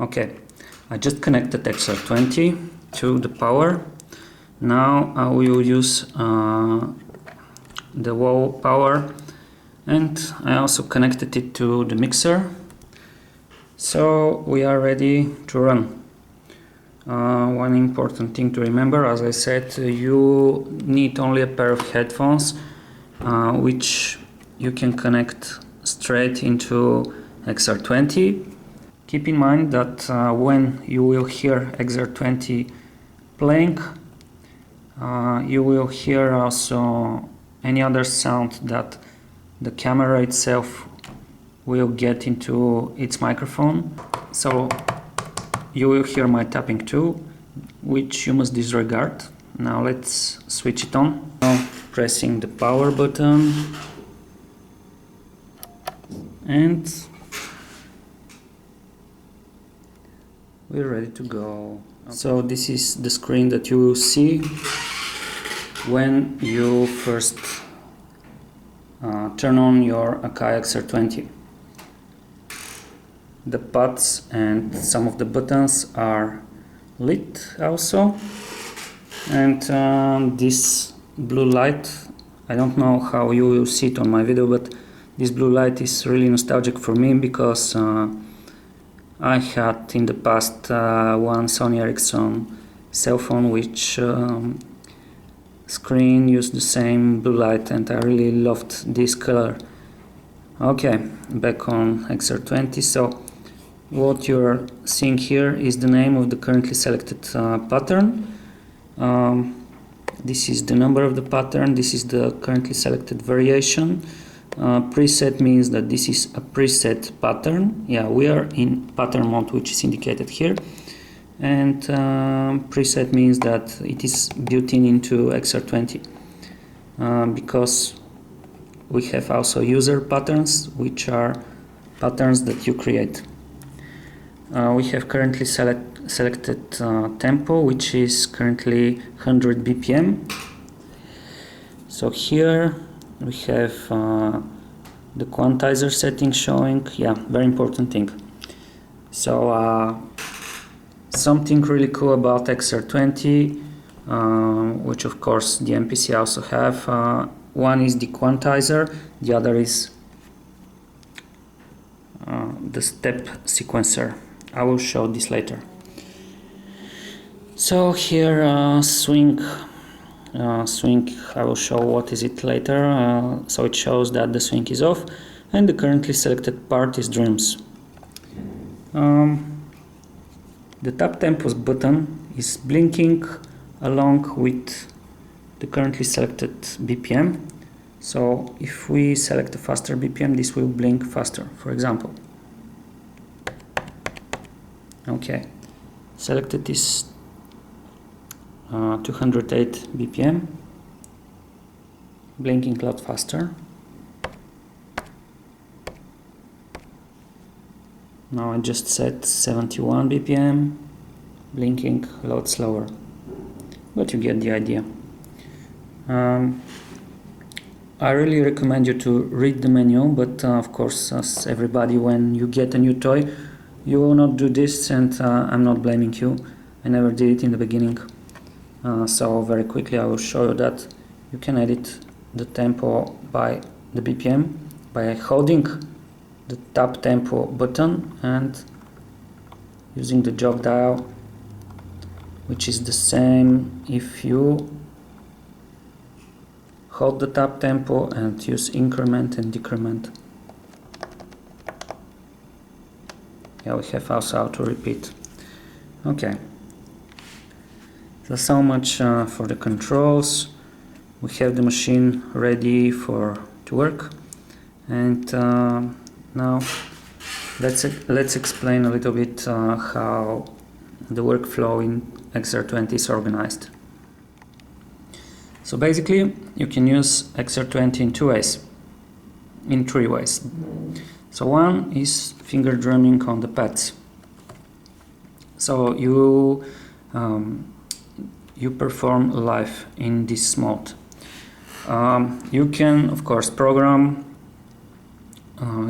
Okay, I just connected XR20 to the power. Now I will use the wall power, and I also connected it to the mixer. So we are ready to run. One important thing to remember, as I said, you need only a pair of headphones which you can connect straight into XR20. Keep in mind that when you will hear XR20 playing, you will hear also any other sound that the camera itself will get into its microphone. So you will hear my tapping too, which you must disregard. Now let's switch it on. Now pressing the power button, and we're ready to go. So this is the screen that you will see when you first turn on your Akai XR20. The pads and some of the buttons are lit also, and this blue light, I don't know how you will see it on my video, but this blue light is really nostalgic for me because I had in the past one Sony Ericsson cell phone which screen used the same blue light, and I really loved this color. Okay, back on XR20. So what you're seeing here is the name of the currently selected pattern. This is the number of the pattern, this is the currently selected variation. Preset means that this is a preset pattern. Yeah, we are in pattern mode, which is indicated here. And preset means that it is built in into XR20 because we have also user patterns, which are patterns that you create. We have currently selected tempo, which is currently 100 BPM. So here we have the quantizer setting showing. Yeah, very important thing. So something really cool about XR20, which of course the MPC also have. One is the quantizer, the other is the step sequencer. I will show this later. So here swing, I will show what is it later. So it shows that the swing is off and the currently selected part is drums. The tap tempos button is blinking along with the currently selected BPM. So if we select a faster BPM, this will blink faster, for example. Okay, selected this 208 BPM, blinking a lot faster. Now I just set 71 BPM, blinking a lot slower, but you get the idea. I really recommend you to read the menu, but of course, as everybody, when you get a new toy, you will not do this, and I'm not blaming you. I never did it in the beginning. So very quickly I will show you that you can edit the tempo by the BPM by holding the tap tempo button and using the jog dial, which is the same if you hold the tap tempo and use increment and decrement. Yeah, we have also auto repeat. Okay. So much for the controls. We have the machine ready to work, and now let's explain a little bit how the workflow in XR20 is organized. So basically, you can use XR20 in three ways. So one is finger drumming on the pads. So you perform live in this mode. You can, of course, program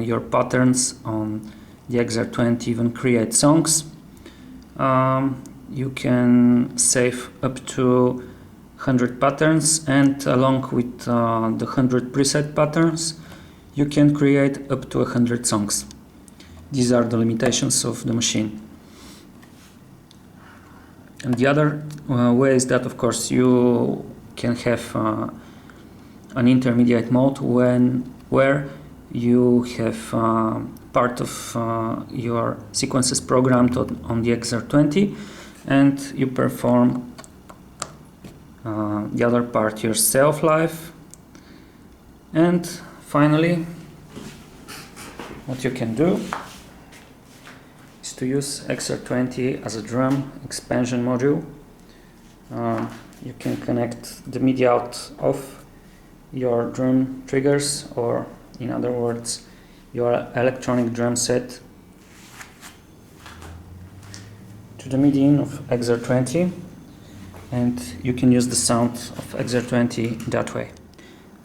your patterns on the XR20, even create songs You can save up to 100 patterns, and along with the 100 preset patterns you can create up to 100 songs. These are the limitations of the machine. And the other way is that, of course, you can have an intermediate mode where you have part of your sequences programmed on the XR20 and you perform the other part yourself live. And finally, what you can do is to use XR20 as a drum expansion module. You can connect the MIDI out of your drum triggers, or in other words, your electronic drum set, to the MIDI in of XR20, and you can use the sound of XR20 that way.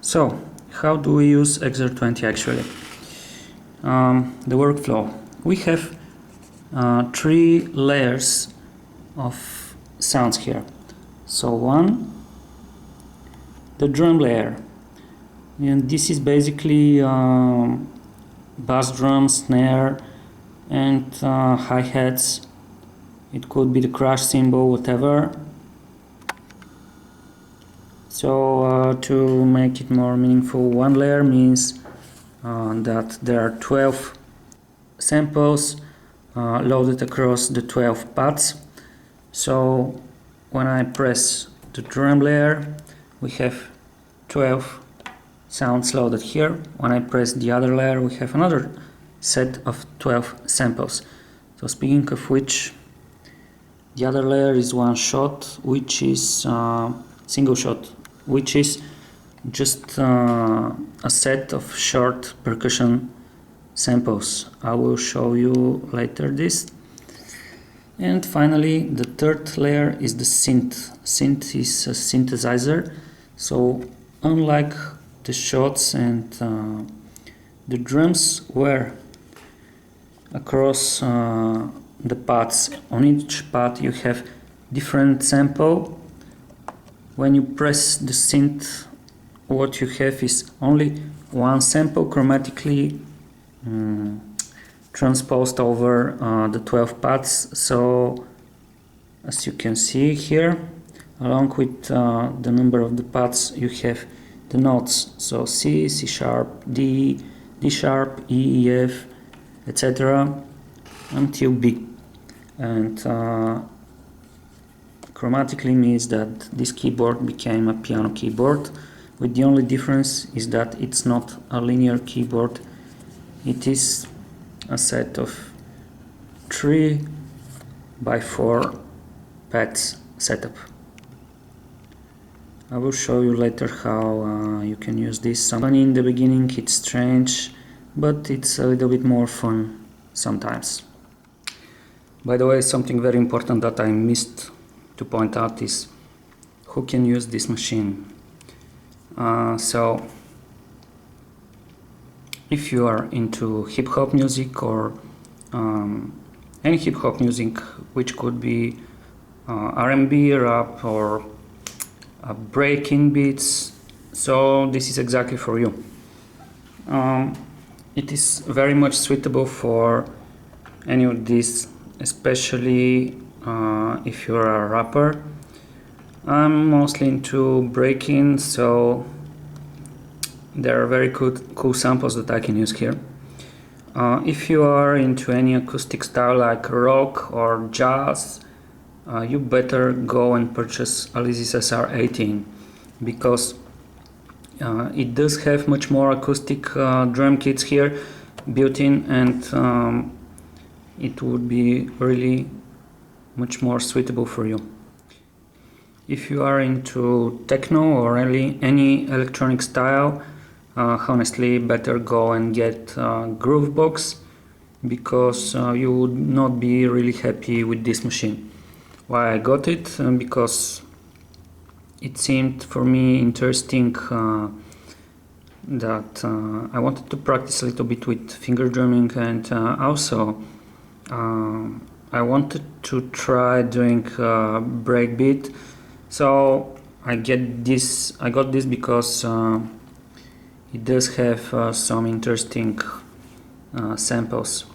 So, how do we use XR20 actually? The workflow. We have 3 layers of sounds here. So one, the drum layer, and this is basically bass drum, snare, and hi-hats. It could be the crash cymbal, whatever. So to make it more meaningful, one layer means that there are 12 samples loaded across the 12 pads. So when I press the drum layer, we have 12 sounds loaded here. When I press the other layer, we have another set of 12 samples. So speaking of which, the other layer is one shot, which is single shot, which is just a set of short percussion samples. I will show you later this. And finally, the third layer is the synth. Synth is a synthesizer. So unlike the shots and the drums, where across the pads, on each pad you have different sample, when you press the synth, what you have is only one sample chromatically transposed over the 12 pads. So as you can see here, along with the number of the pads, you have the notes. So C, C sharp, D, D sharp, E, F, etc. until B. And chromatically means that this keyboard became a piano keyboard, with the only difference is that it's not a linear keyboard. It is a set of 3 by 4 pads setup. I will show you later how you can use this. Funny in the beginning, it's strange, but it's a little bit more fun sometimes. By the way, something very important that I missed to point out is who can use this machine. So if you are into hip-hop music or any hip-hop music, which could be R&B, rap, or breaking beats, so this is exactly for you. It is very much suitable for any of these, especially if you're a rapper. I'm mostly into breaking, so there are very cool samples that I can use here. If you are into any acoustic style like rock or jazz, you better go and purchase Alesis SR18, because it does have much more acoustic drum kits here built in, and it would be really much more suitable for you. If you are into techno or any electronic style, honestly better go and get Groovebox, because you would not be really happy with this machine. Why I got it? Because it seemed for me interesting that I wanted to practice a little bit with finger drumming, and also I wanted to try doing breakbeat, so I got this because it does have some interesting samples.